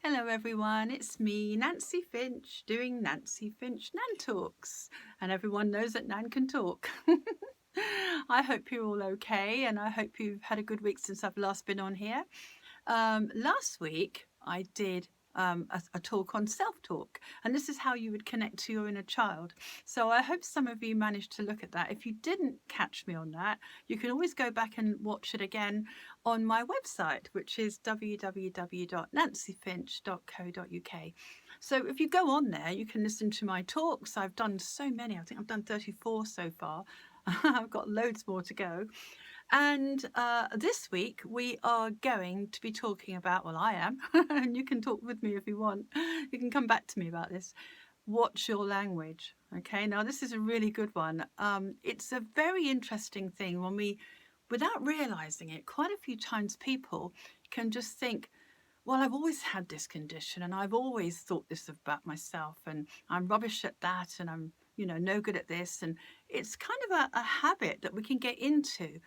Hello everyone, it's me, Nancy Finch, doing Nancy Finch Nan Talks. And everyone knows that Nan can talk. I hope you're all okay, and I hope you've had a good week since I've last been on here. Last week I did a talk on self-talk, and this is how you would connect to your inner child. So I hope some of you managed to look at that. If you didn't catch me on that, you can always go back and watch it again on my website, which is www.nancyfinch.co.uk. So if you go on there, you can listen to my talks. I've done so many. I think I've done 34 so far. I've got loads more to go. And this week we are going to be talking about, well, I am, and you can talk with me if you want. You can come back to me about this. Watch your language. Okay, now this is a really good one. It's a very interesting thing when we, without realizing it, quite a few times people can just think, well, I've always had this condition and I've always thought this about myself and I'm rubbish at that and I'm, no good at this. And it's kind of a habit that we can get into.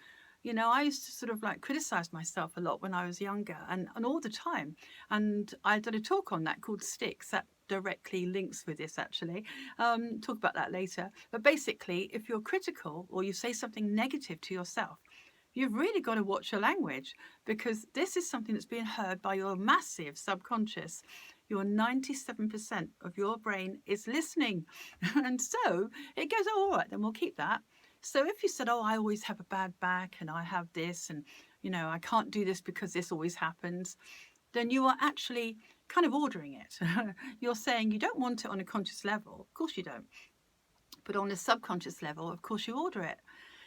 I used to sort of like criticize myself a lot when I was younger and all the time. And I did a talk on that called Sticks that directly links with this actually. Talk about that later. But basically, if you're critical or you say something negative to yourself, you've really got to watch your language, because this is something that's being heard by your massive subconscious. Your 97% of your brain is listening. And so it goes, oh, all right, then we'll keep that. So if you said, oh, I always have a bad back and I have this and, I can't do this because this always happens, then you are actually kind of ordering it. You're saying you don't want it on a conscious level. Of course you don't. But on a subconscious level, of course you order it.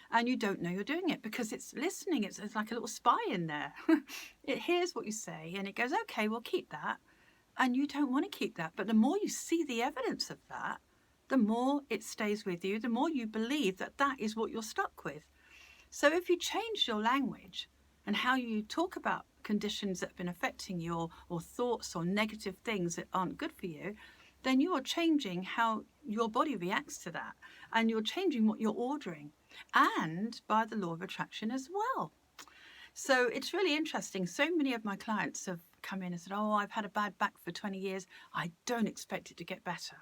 And you don't know you're doing it because it's listening. It's like a little spy in there. It hears what you say and it goes, okay, we'll keep that. And you don't want to keep that. But the more you see the evidence of that, the more it stays with you, the more you believe that that is what you're stuck with. So if you change your language and how you talk about conditions that have been affecting you, or thoughts or negative things that aren't good for you, then you are changing how your body reacts to that. And you're changing what you're ordering, and by the law of attraction as well. So it's really interesting. So many of my clients have come in and said, oh, I've had a bad back for 20 years. I don't expect it to get better.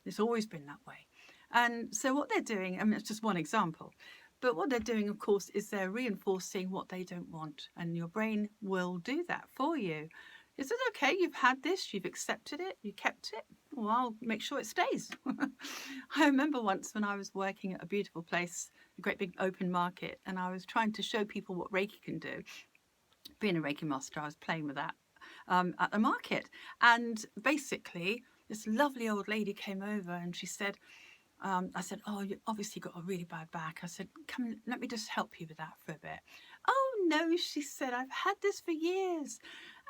It's always been that way. And so what they're doing, it's just one example, but what they're doing, of course, is they're reinforcing what they don't want. And your brain will do that for you. Is it okay? You've had this, you've accepted it, you kept it. Well, I'll make sure it stays. I remember once when I was working at a beautiful place, a great big open market, and I was trying to show people what Reiki can do. Being a Reiki master, I was playing with that at the market. And basically, this lovely old lady came over and she said, I said, oh, you obviously got a really bad back. I said, come, let me just help you with that for a bit. Oh, no, she said, I've had this for years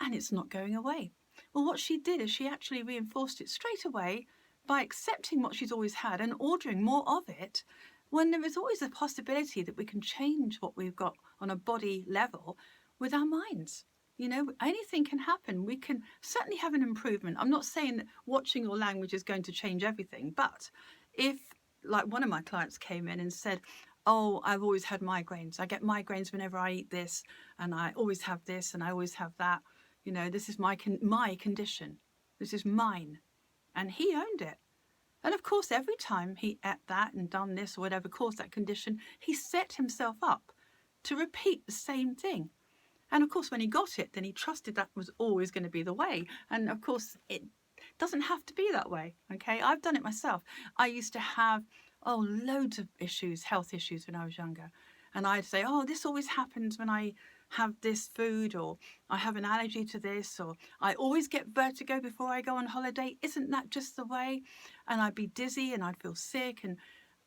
and it's not going away. Well, what she did is she actually reinforced it straight away by accepting what she's always had and ordering more of it, when there is always a possibility that we can change what we've got on a body level with our minds. Anything can happen. We can certainly have an improvement. I'm not saying that watching your language is going to change everything, but if, like one of my clients came in and said, oh, I've always had migraines. I get migraines whenever I eat this, and I always have this, and I always have that. This is my condition. This is mine. And he owned it. And of course, every time he ate that and done this or whatever caused that condition, he set himself up to repeat the same thing. And of course, when he got it, then he trusted that was always going to be the way. And of course, it doesn't have to be that way. Okay, I've done it myself. I used to have, loads of issues, health issues when I was younger. And I'd say, oh, this always happens when I have this food, or I have an allergy to this, or I always get vertigo before I go on holiday. Isn't that just the way? And I'd be dizzy and I'd feel sick. And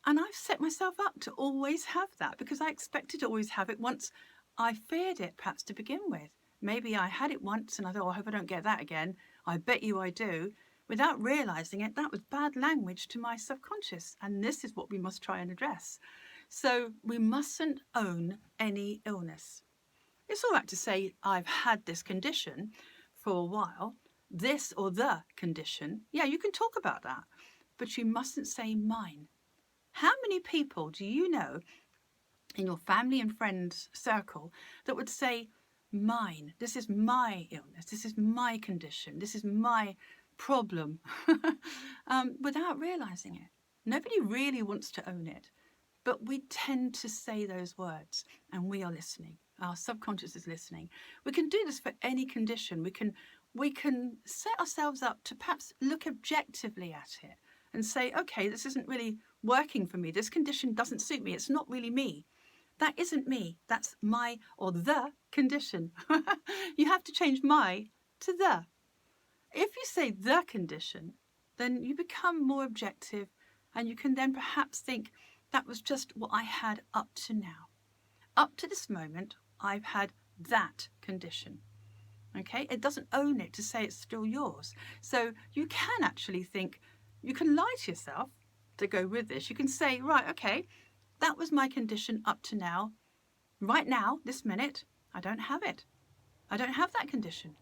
I've set myself up to always have that because I expected to always have it once I feared it, perhaps to begin with. Maybe I had it once and I thought, oh, I hope I don't get that again. I bet you I do. Without realizing it, that was bad language to my subconscious. And this is what we must try and address. So we mustn't own any illness. It's all right to say, I've had this condition for a while, this or the condition. Yeah, you can talk about that, but you mustn't say mine. How many people do you know in your family and friends circle that would say, mine. This is my illness. This is my condition. This is my problem, without realizing it. Nobody really wants to own it, but we tend to say those words, and we are listening. Our subconscious is listening. We can do this for any condition. We can set ourselves up to perhaps look objectively at it and say, okay, this isn't really working for me. This condition doesn't suit me. It's not really me. That isn't me. That's my or the condition. You have to change my to the. If you say the condition, then you become more objective, and you can then perhaps think, that was just what I had up to now. Up to this moment, I've had that condition. Okay, it doesn't own it to say it's still yours. So you can actually think, you can lie to yourself to go with this. You can say, right, okay, that was my condition up to now. Right now, this minute, I don't have it. I don't have that condition.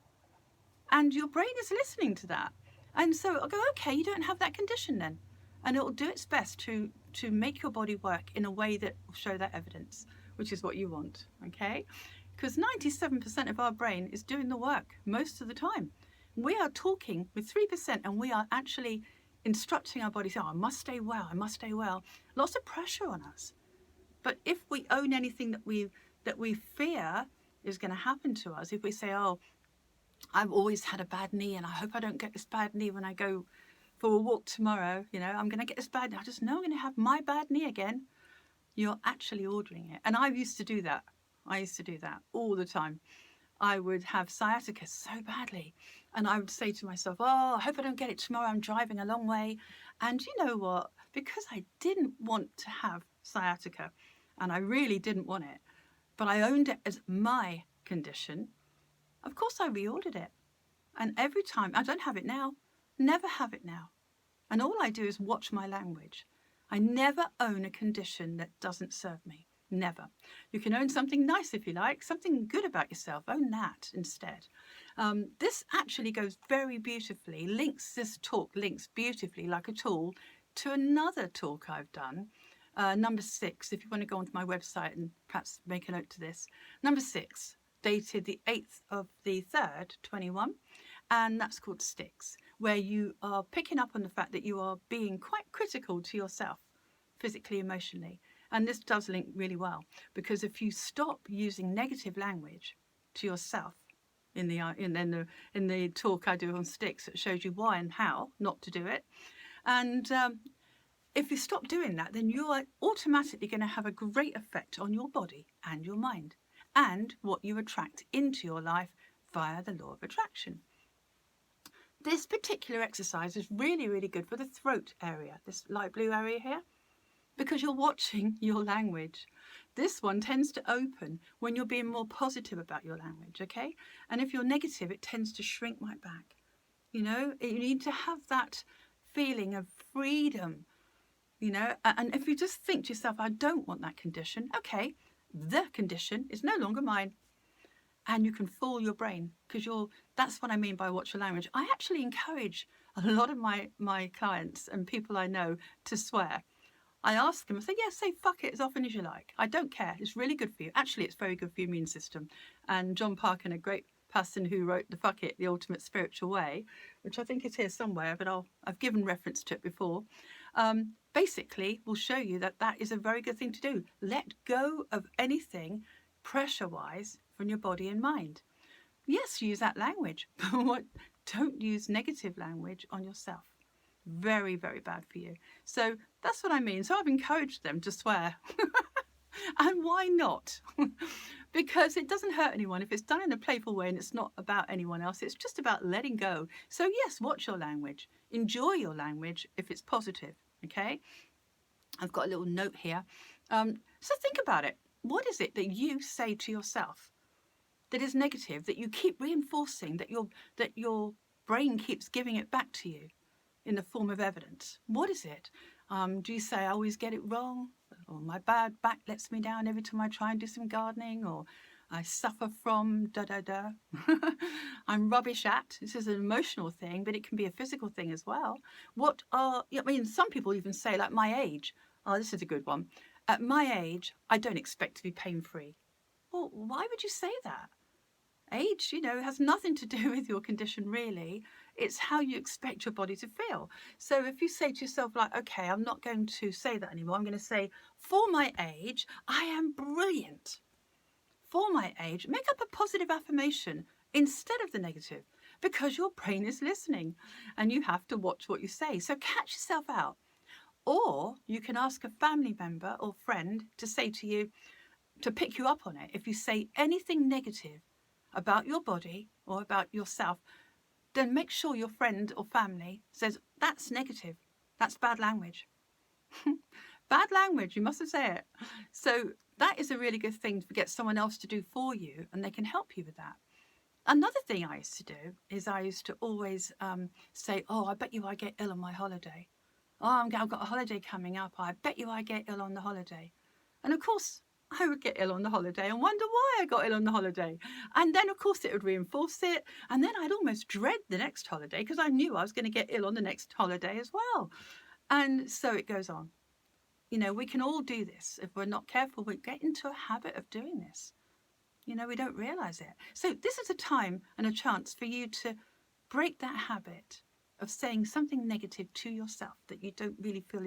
And your brain is listening to that. And so I'll go, okay, you don't have that condition then. And it will do its best to make your body work in a way that will show that evidence, which is what you want, okay? Because 97% of our brain is doing the work most of the time. We are talking with 3%, and we are actually instructing our body, I must stay well, I must stay well. Lots of pressure on us. But if we own anything that we fear is going to happen to us, if we say, oh, I've always had a bad knee, and I hope I don't get this bad knee when I go for a walk tomorrow, I'm going to get this bad knee. I just know I'm going to have my bad knee again. You're actually ordering it. And I used to do that. All the time. I would have sciatica so badly, and I would say to myself, oh, I hope I don't get it tomorrow. I'm driving a long way. And you know what? Because I didn't want to have sciatica, and I really didn't want it, but I owned it as my condition, of course I reordered it. And every time, I don't have it now, never have it now. And all I do is watch my language. I never own a condition that doesn't serve me. Never. You can own something nice if you like, something good about yourself. Own that instead. This actually goes very beautifully, this talk links beautifully like a tool to another talk I've done. Number 6, if you want to go onto my website and perhaps make a note to this. Number 6, dated the 8th of the 3rd, 21. And that's called Sticks, where you are picking up on the fact that you are being quite critical to yourself, physically, emotionally. And this does link really well, because if you stop using negative language to yourself, in the talk I do on Sticks, it shows you why and how not to do it. And if you stop doing that, then you are automatically going to have a great effect on your body and your mind, and what you attract into your life via the law of attraction. This particular exercise is really, really good for the throat area, this light blue area here, because you're watching your language. This one tends to open when you're being more positive about your language, okay? And if you're negative, it tends to shrink right back. You need to have that feeling of freedom, and if you just think to yourself, I don't want that condition, okay, the condition is no longer mine. And you can fool your brain, because that's what I mean by watch your language. I actually encourage a lot of my clients and people I know to swear. I ask them, I say, yeah, say fuck it as often as you like. I don't care. It's really good for you. Actually, it's very good for your immune system. And John Parkin, a great person who wrote the Fuck It, The Ultimate Spiritual Way, which I think is here somewhere, but I've given reference to it before, basically will show you that is a very good thing to do. Let go of anything pressure-wise from your body and mind. Yes, use that language, but don't use negative language on yourself. Very, very bad for you. So that's what I mean. So I've encouraged them to swear. And why not? Because it doesn't hurt anyone if it's done in a playful way and it's not about anyone else. It's just about letting go. So yes, watch your language. Enjoy your language if it's positive, okay? I've got a little note here. So think about it. What is it that you say to yourself that is negative, that you keep reinforcing, that your brain keeps giving it back to you in the form of evidence? What is it? Do you say, I always get it wrong? Or my bad back lets me down every time I try and do some gardening? Or I suffer from da-da-da. I'm rubbish at. This is an emotional thing, but it can be a physical thing as well. Some people even say, like my age. Oh, this is a good one. At my age, I don't expect to be pain-free. Well, why would you say that? Age, has nothing to do with your condition really. It's how you expect your body to feel. So if you say to yourself, like, okay, I'm not going to say that anymore. I'm going to say, for my age, I am brilliant. For my age, make up a positive affirmation instead of the negative, because your brain is listening and you have to watch what you say. So catch yourself out. Or you can ask a family member or friend to say to you, to pick you up on it. If you say anything negative about your body or about yourself, then make sure your friend or family says, that's negative. That's bad language. Bad language, you mustn't say it. So that is a really good thing to get someone else to do for you, and they can help you with that. Another thing I used to do is I used to always say, oh, I bet you I get ill on my holiday. Oh, I've got a holiday coming up. I bet you I get ill on the holiday. And of course, I would get ill on the holiday and wonder why I got ill on the holiday. And then, of course, it would reinforce it. And then I'd almost dread the next holiday because I knew I was going to get ill on the next holiday as well. And so it goes on. We can all do this. If we're not careful, we get into a habit of doing this. We don't realize it. So this is a time and a chance for you to break that habit of saying something negative to yourself that you don't really feel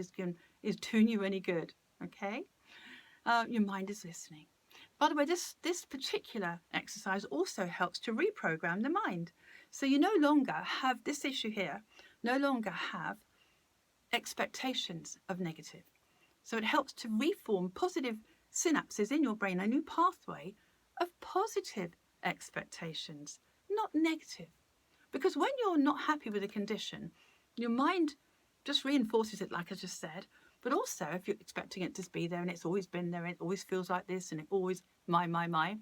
is doing you any good. Okay? Your mind is listening. By the way, this particular exercise also helps to reprogram the mind. So you no longer have this issue here, no longer have expectations of negative. So it helps to reform positive synapses in your brain, a new pathway of positive expectations, not negative. Because when you're not happy with a condition, your mind just reinforces it, like I just said. But also, if you're expecting it to be there and it's always been there and it always feels like this and it always, my,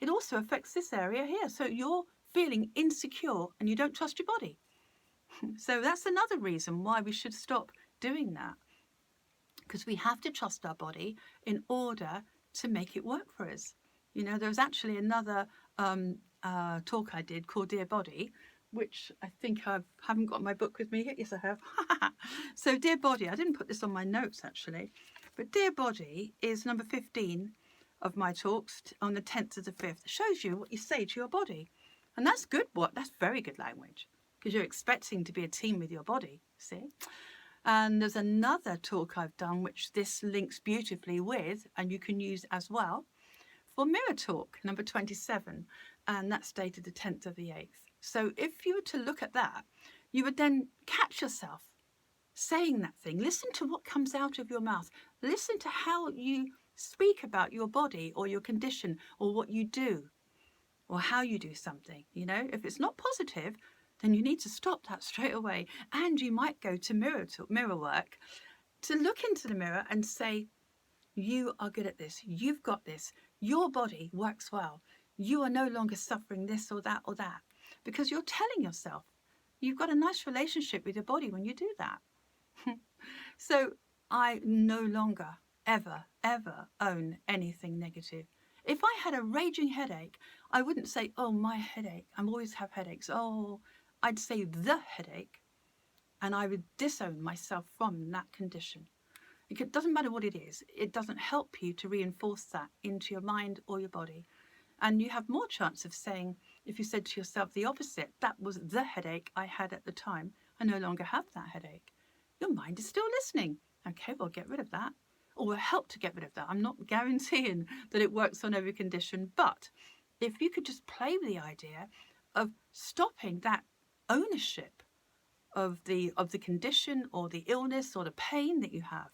it also affects this area here. So you're feeling insecure and you don't trust your body. So that's another reason why we should stop doing that. Because we have to trust our body in order to make it work for us. There was actually another talk I did called Dear Body, which I think I haven't got my book with me. Yes, I have. So Dear Body, I didn't put this on my notes actually, but Dear Body is number 15 of my talks on the 10th of the 5th. It shows you what you say to your body. And that's good. That's very good language, because you're expecting to be a team with your body, see? And there's another talk I've done which this links beautifully with, and you can use as well, for Mirror Talk, number 27, and that's dated the 10th of the 8th. So if you were to look at that, you would then catch yourself saying that thing. Listen to what comes out of your mouth. Listen to how you speak about your body or your condition or what you do or how you do something. If it's not positive, then you need to stop that straight away. And you might go to mirror work to look into the mirror and say, you are good at this. You've got this. Your body works well. You are no longer suffering this or that or that, because you're telling yourself you've got a nice relationship with your body when you do that. So I no longer, ever, ever own anything negative. If I had a raging headache, I wouldn't say, oh, my headache. I always have headaches. Oh, I'd say the headache, and I would disown myself from that condition. It doesn't matter what it is. It doesn't help you to reinforce that into your mind or your body. And you have more chance of saying, if you said to yourself the opposite, that was the headache I had at the time, I no longer have that headache. Your mind is still listening. Okay, well, get rid of that. Or will help to get rid of that. I'm not guaranteeing that it works on every condition, but if you could just play with the idea of stopping that ownership of the condition or the illness or the pain that you have,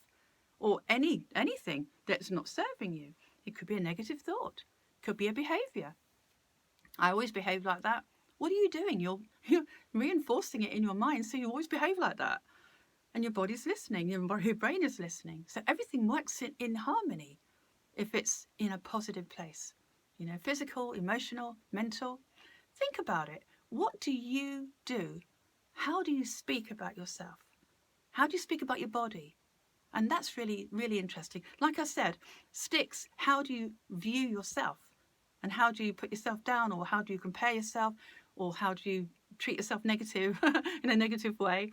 or anything that's not serving you. It could be a negative thought. It could be a behavior. I always behave like that. What are you doing? You're reinforcing it in your mind, so you always behave like that. And your body's listening, your brain is listening. So everything works in harmony if it's in a positive place. Physical, emotional, mental. Think about it. What do you do? How do you speak about yourself? How do you speak about your body? And that's really, really interesting. Like I said, sticks, how do you view yourself? And how do you put yourself down? Or how do you compare yourself? Or how do you treat yourself negative in a negative way?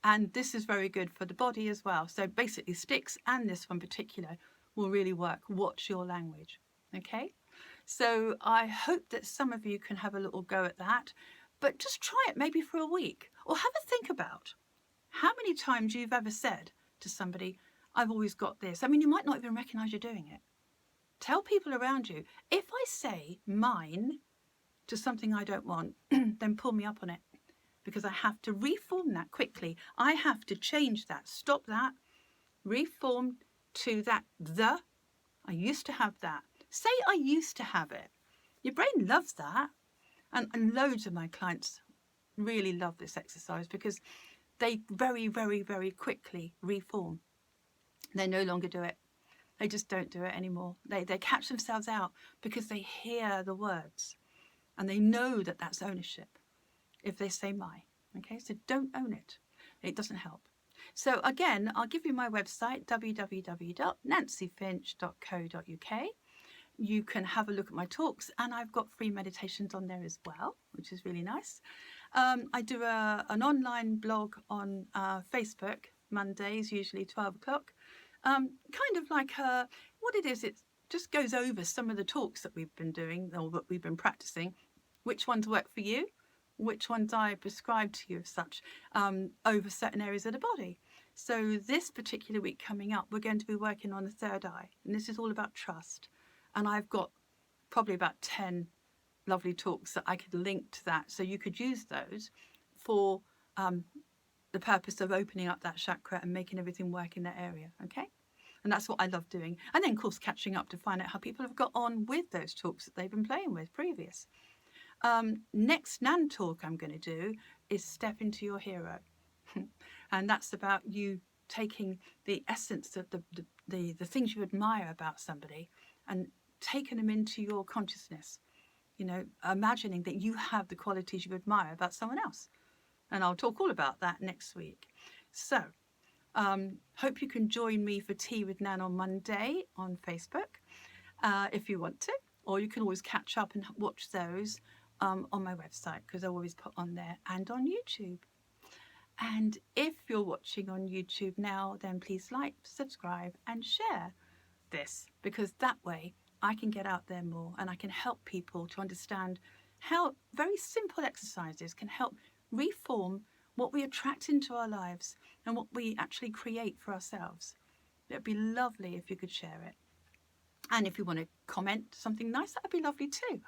And this is very good for the body as well. So basically sticks and this one particular will really work. Watch your language. Okay? So I hope that some of you can have a little go at that, but just try it maybe for a week, or have a think about how many times you've ever said to somebody, I've always got this. I mean, you might not even recognize you're doing it. Tell people around you, if I say mine to something I don't want, then pull me up on it, because I have to reform that quickly. I have to change that, stop that, reform to that I used to have that. Say I used to have it. Your brain loves that. And loads of my clients really love this exercise because they very, very, very quickly reform. They no longer do it. They just don't do it anymore. They catch themselves out because they hear the words and they know that that's ownership if they say my. Okay, so don't own it. It doesn't help. So again, I'll give you my website, www.nancyfinch.co.uk. You can have a look at my talks, and I've got free meditations on there as well, which is really nice. I do an online blog on Facebook, Mondays, usually 12 o'clock. Kind of like what it is, it just goes over some of the talks that we've been doing or that we've been practicing, which ones work for you, which ones I prescribe to you of such, over certain areas of the body. So this particular week coming up, we're going to be working on the third eye, and this is all about trust. And I've got probably about 10 lovely talks that I could link to that, so you could use those for the purpose of opening up that chakra and making everything work in that area, okay? And that's what I love doing. And then, of course, catching up to find out how people have got on with those talks that they've been playing with previous. Next Nan Talk I'm going to do is Step Into Your Hero. And that's about you taking the essence of the things you admire about somebody and taking them into your consciousness. You know, imagining that you have the qualities you admire about someone else. And I'll talk all about that next week. So, hope you can join me for Tea with Nan on Monday on Facebook, if you want to. Or you can always catch up and watch those on my website, because I always put on there, and on YouTube. And if you're watching on YouTube now, then please like, subscribe and share this, because that way I can get out there more and I can help people to understand how very simple exercises can help reform what we attract into our lives and what we actually create for ourselves. It'd be lovely if you could share it. And if you want to comment something nice, that'd be lovely too.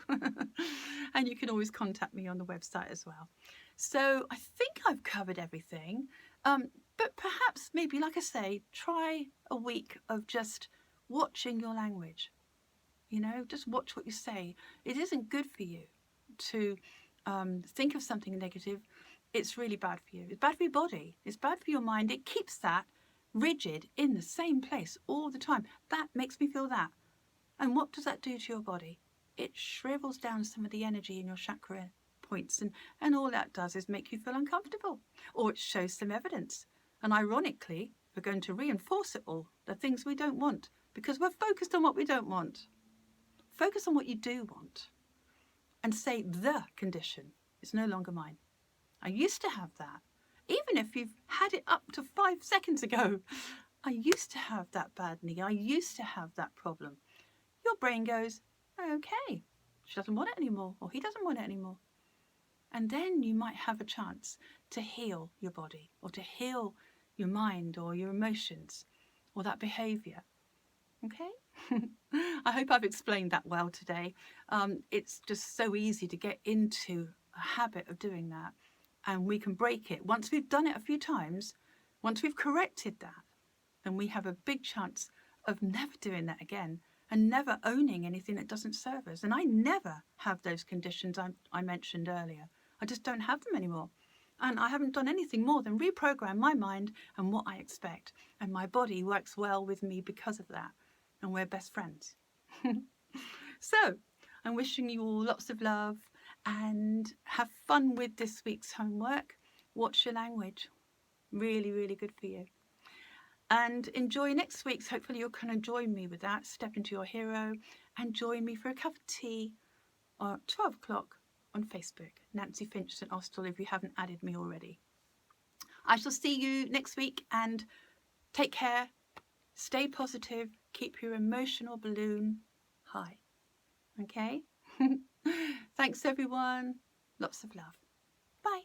And you can always contact me on the website as well. So I think I've covered everything. But perhaps maybe, like I say, try a week of just watching your language. You know, just watch what you say. It isn't good for you to think of something negative. It's really bad for you. It's bad for your body. It's bad for your mind. It keeps that rigid in the same place all the time. That makes me feel that. And what does that do to your body? It shrivels down some of the energy in your chakra points, and all that does is make you feel uncomfortable, or it shows some evidence. And ironically, we're going to reinforce it all, the things we don't want, because we're focused on what we don't want. Focus on what you do want and say the condition is no longer mine. I used to have that. Even if you've had it up to 5 seconds ago, I used to have that bad knee. I used to have that problem. Your brain goes, okay, she doesn't want it anymore, or he doesn't want it anymore. And then you might have a chance to heal your body, or to heal your mind, or your emotions, or that behavior. Okay? I hope I've explained that well today. It's just so easy to get into a habit of doing that, and we can break it. Once we've done it a few times, once we've corrected that, then we have a big chance of never doing that again, and never owning anything that doesn't serve us. And I never have those conditions I mentioned earlier. I just don't have them anymore. And I haven't done anything more than reprogram my mind and what I expect. And my body works well with me because of that. And we're best friends. So I'm wishing you all lots of love and have fun with this week's homework. Watch your language. Really, really good for you. And enjoy next week's. Hopefully you'll kind of join me with that. Step into your hero and join me for a cup of tea at 12 o'clock on Facebook. Nancy Finch St Austell, if you haven't added me already. I shall see you next week, and take care. Stay positive. Keep your emotional balloon high. Okay? Thanks, everyone. Lots of love. Bye.